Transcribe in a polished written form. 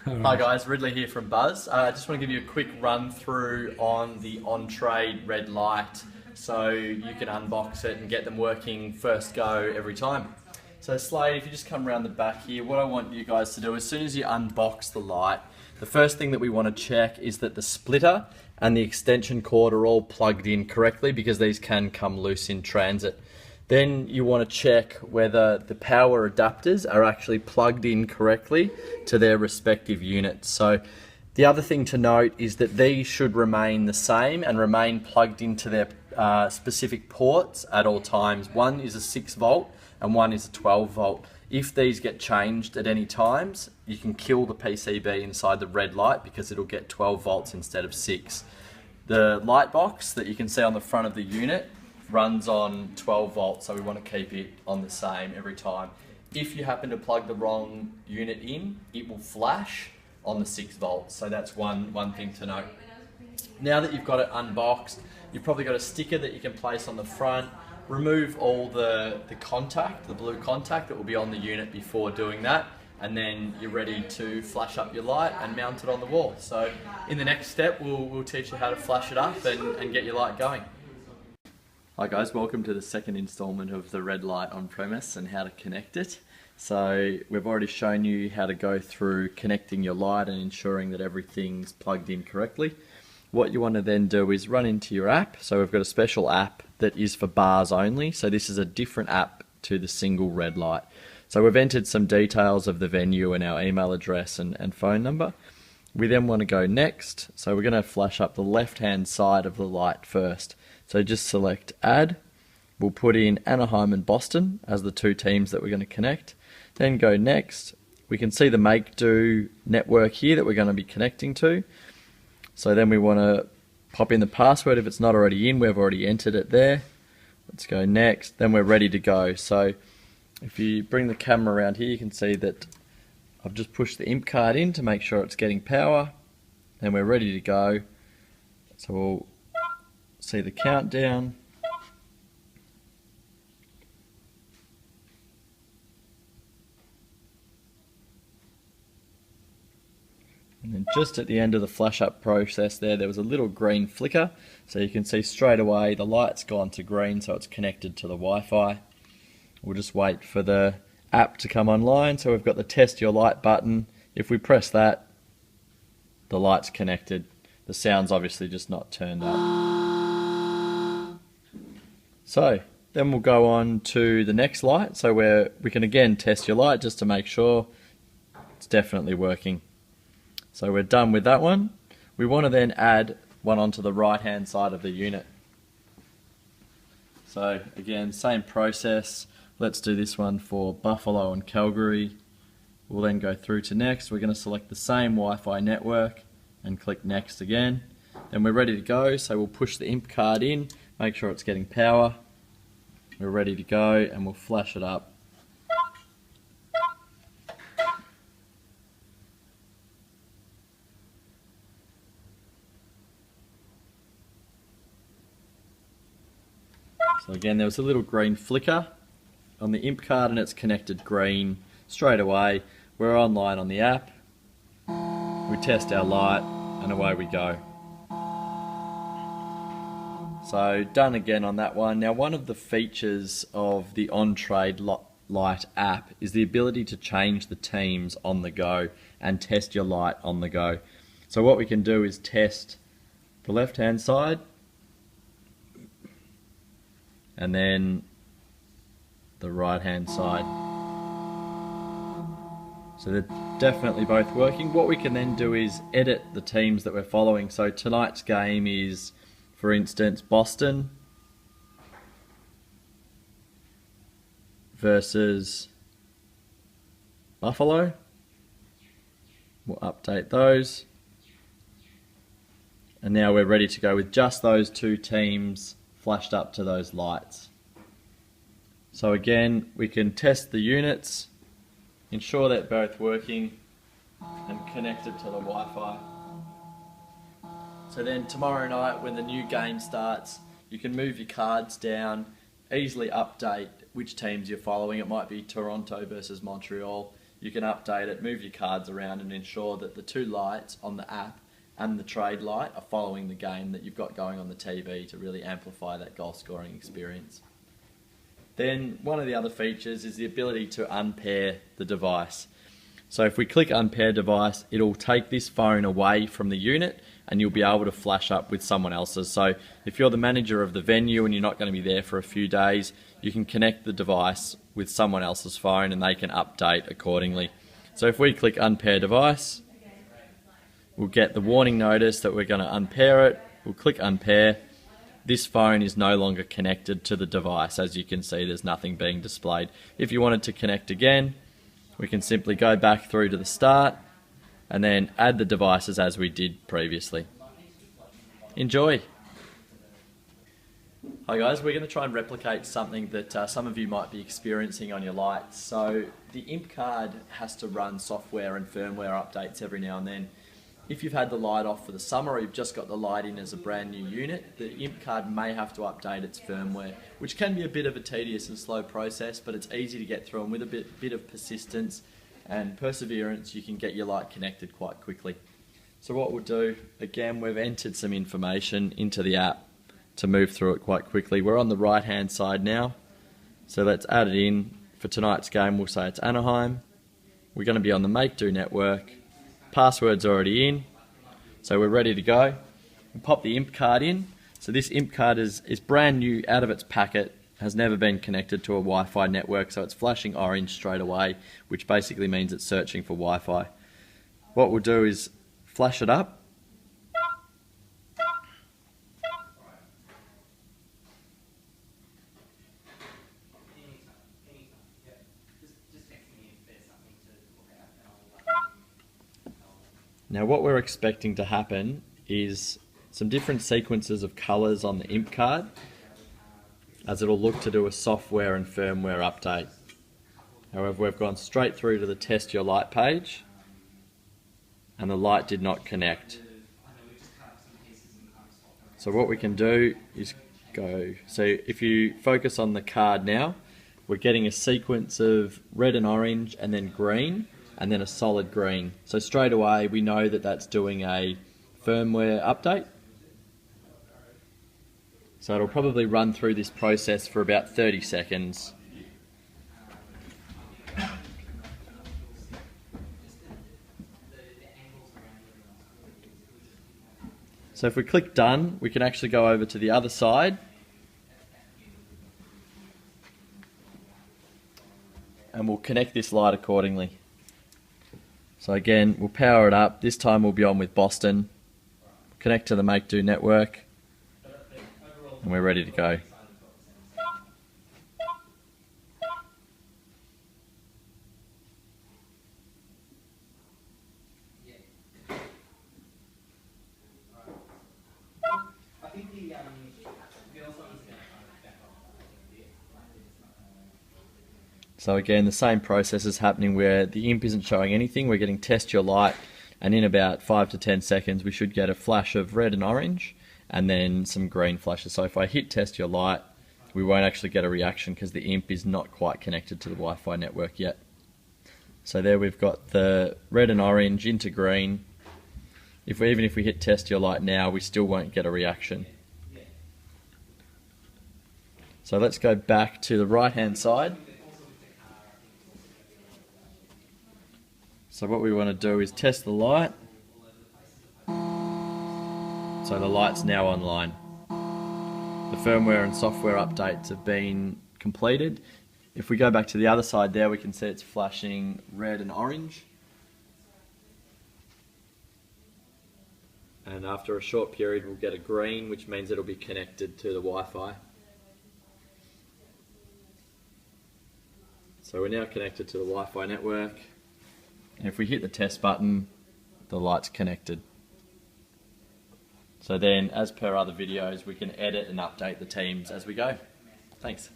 Hi guys, Ridley here from Buzz. I just want to give you a quick run through on the on-trade red light so you can unbox it and get them working first go every time. So Slade, if you just come around the back here, what I want you guys to do, as soon as you unbox the light, the first thing that we want to check is that the splitter and the extension cord are all plugged in correctly, because these can come loose in transit. Then you want to check whether the power adapters are actually plugged in correctly to their respective units. So the other thing to note is that these should remain the same and remain plugged into their specific ports at all times. One is a 6 volt and one is a 12 volt. If these get changed at any times, you can kill the PCB inside the red light because it'll get 12 volts instead of 6. The light box that you can see on the front of the unit runs on 12 volts, so we want to keep it on the same every time. If you happen to plug the wrong unit in, it will flash on the 6 volts, so that's one thing to note. Now that you've got it unboxed, you've probably got a sticker that you can place on the front. Remove all the contact, the blue contact that will be on the unit before doing that, and then you're ready to flash up your light and mount it on the wall. So in the next step, we'll teach you how to flash it up and get your light going. Hi guys, welcome to the second installment of the red light on premise and how to connect it. So we've already shown you how to go through connecting your light and ensuring that everything's plugged in correctly. What you want to then do is run into your app. So we've got a special app that is for bars only. So this is a different app to the single red light. So we've entered some details of the venue and our email address and phone number. We then want to go next. So we're going to flash up the left-hand side of the light first. So just select add. We'll put in Anaheim and Boston as the two teams that we're going to connect. Then go next. We can see the make-do network here that we're going to be connecting to. So then we want to pop in the password if it's not already in. We've already entered it there. Let's go next. Then we're ready to go. So if you bring the camera around here, you can see that I've just pushed the IMP card in to make sure it's getting power. Then we're ready to go. So we'll see the countdown. And then just at the end of the flash up process there was a little green flicker. So you can see straight away the light's gone to green, so it's connected to the Wi-Fi. We'll just wait for the app to come online. So we've got the test your light button. If we press that, the light's connected. The sound's obviously just not turned up. So then we'll go on to the next light. So we can again test your light just to make sure it's definitely working. So we're done with that one. We want to then add one onto the right hand side of the unit. So again, same process. Let's do this one for Buffalo and Calgary. We'll then go through to next. We're going to select the same Wi-Fi network and click next again. Then we're ready to go. So we'll push the IMP card in, make sure it's getting power. We're ready to go and we'll flash it up. So again, there was a little green flicker on the IMP card and it's connected green straight away. We're online on the app. We test our light and away we go. So done again on that one. Now one of the features of the on-trade light app is the ability to change the teams on the go and test your light on the go. So what we can do is test the left-hand side and then the right-hand side. So they're definitely both working. What we can then do is edit the teams that we're following. So tonight's game is, for instance, Boston versus Buffalo. We'll update those. And now we're ready to go with just those two teams flashed up to those lights. So again, we can test the units, ensure they're both working and connected to the Wi-Fi. So then tomorrow night when the new game starts, you can move your cards down, easily update which teams you're following. It might be Toronto versus Montreal. you can update it, move your cards around and ensure that the two lights on the app and the trade light are following the game that you've got going on the TV to really amplify that goal scoring experience. Then one of the other features is the ability to unpair the device. So if we click unpair device, it'll take this phone away from the unit and you'll be able to flash up with someone else's. So if you're the manager of the venue and you're not going to be there for a few days, you can connect the device with someone else's phone and they can update accordingly. So if we click unpair device, we'll get the warning notice that we're going to unpair it. We'll click unpair. This phone is no longer connected to the device. As you can see, there's nothing being displayed. If you wanted to connect again, we can simply go back through to the start and then add the devices as we did previously. Enjoy! Hi guys, we're going to try and replicate something that some of you might be experiencing on your lights. So the IMP card has to run software and firmware updates every now and then. If you've had the light off for the summer or you've just got the light in as a brand new unit, the IMP card may have to update its firmware, which can be a bit of a tedious and slow process, but it's easy to get through, and with a bit of persistence and perseverance you can get your light connected quite quickly. So what we'll do, again, we've entered some information into the app to move through it quite quickly. We're on the right hand side now, so let's add it in. For tonight's game we'll say it's Anaheim. We're going to be on the Make Do network. Password's already in, so we're ready to go. We'll pop the IMP card in. So this IMP card is brand new out of its packet, has never been connected to a Wi-Fi network, so it's flashing orange straight away, which basically means it's searching for Wi-Fi. What we'll do is flash it up. Now what we're expecting to happen is some different sequences of colours on the IMP card, as it'll look to do a software and firmware update. However, we've gone straight through to the test your light page and the light did not connect. So what we can do is go, so if you focus on the card now, we're getting a sequence of red and orange and then green, and then a solid green. So straight away we know that that's doing a firmware update. So it'll probably run through this process for about 30 seconds. So if we click done, we can actually go over to the other side and we'll connect this light accordingly. So again, we'll power it up. This time we'll be on with Boston. Connect to the Make Do network. And we're ready to go. So again, the same process is happening where the IMP isn't showing anything. We're getting test your light, and in about 5 to 10 seconds we should get a flash of red and orange and then some green flashes. So if I hit test your light, we won't actually get a reaction because the IMP is not quite connected to the Wi-Fi network yet. So there we've got the red and orange into green. Even if we hit test your light now, we still won't get a reaction. So let's go back to the right hand side. So what we want to do is test the light. So the light's now online. The firmware and software updates have been completed. If we go back to the other side there, we can see it's flashing red and orange. And after a short period we'll get a green, which means it'll be connected to the Wi-Fi. So we're now connected to the Wi-Fi network. And if we hit the test button, the light's connected. So then, as per other videos, we can edit and update the teams as we go. Thanks.